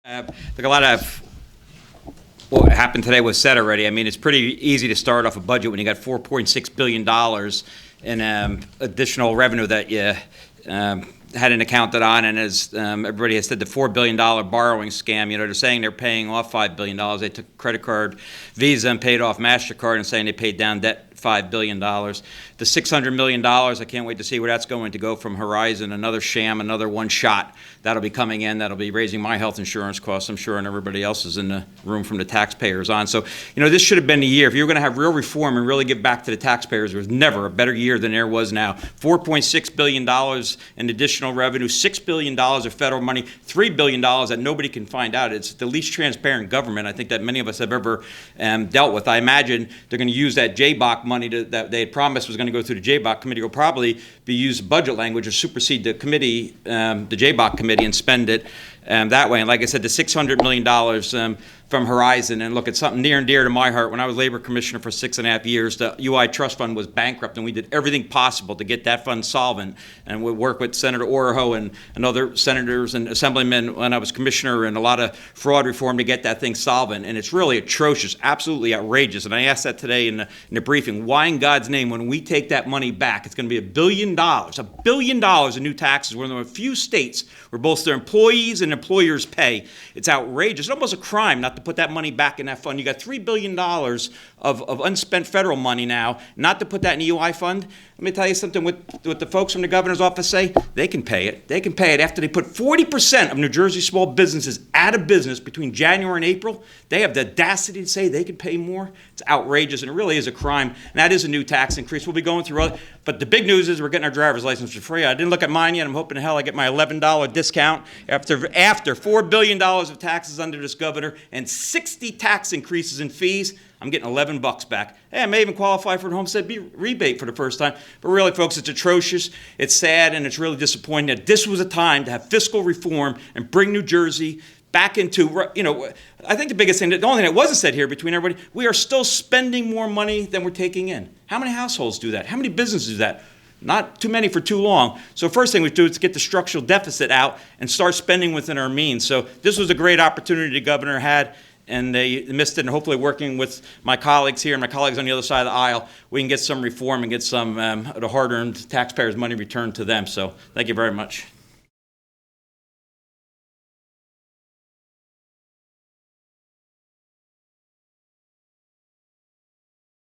Like a lot of what happened today was said already. I mean, it's pretty easy to start off a budget when you got $4.6 billion in additional revenue that you hadn't accounted on. And as everybody has said, the $4 billion borrowing scam, they're saying they're paying off $5 billion. They took credit card, Visa, and paid off MasterCard and saying they paid down debt $5 billion. The $600 million, I can't wait to see where that's going to go from Horizon, another sham, another one shot. That'll be coming in. That'll be raising my health insurance costs, I'm sure, and everybody else is in the room from the taxpayers on. So, this should have been the year. If you were going to have real reform and really give back to the taxpayers, there was never a better year than there was now. $4.6 billion in additional revenue, $6 billion of federal money, $3 billion that nobody can find out. It's the least transparent government I think that many of us have ever dealt with. I imagine they're going to use that JBOC money that they had promised was going to go through the JBOC committee. Will probably be used budget language or supersede the committee, the JBOC committee, and spend it that way. And like I said, the $600 million from Horizon, and look, it's something near and dear to my heart. When I was labor commissioner for 6.5 years, the UI Trust Fund was bankrupt, and we did everything possible to get that fund solvent. And we worked with Senator Oroho and other senators and assemblymen when I was commissioner, and a lot of fraud reform to get that thing solvent. And it's really atrocious, absolutely outrageous. And I asked that today in the briefing, why in God's name, when we take that money back, it's going to be $1 billion in new taxes. We're one of the few states where both their employees and employers pay. It's outrageous. It's almost a crime not to put that money back in that fund. You got $3 billion of unspent federal money now, not to put that in the UI fund. Let me tell you something, what the folks from the governor's office say, they can pay it. They can pay it after they put 40% of New Jersey small businesses out of business between January and April. They have the audacity to say they can pay more. It's outrageous, and it really is a crime. And that is a new tax increase. We'll be going through other, but the big news is we're getting our driver's license for free. I didn't look at mine yet. I'm hoping to hell I get my $11 discount after $4 billion of taxes under this governor and 60 tax increases in fees. I'm getting $11 back. Hey, I may even qualify for an homestead rebate for the first time. But really, folks, it's atrocious. It's sad, and it's really disappointing that this was a time to have fiscal reform and bring New Jersey back into, I think the biggest thing, the only thing that wasn't said here between everybody, we are still spending more money than we're taking in. How many households do that? How many businesses do that? Not too many for too long. So first thing we do is get the structural deficit out and start spending within our means. So this was a great opportunity the governor had, and they missed it. And hopefully working with my colleagues here and my colleagues on the other side of the aisle, we can get some reform and get some of the hard-earned taxpayers' money returned to them. So thank you very much.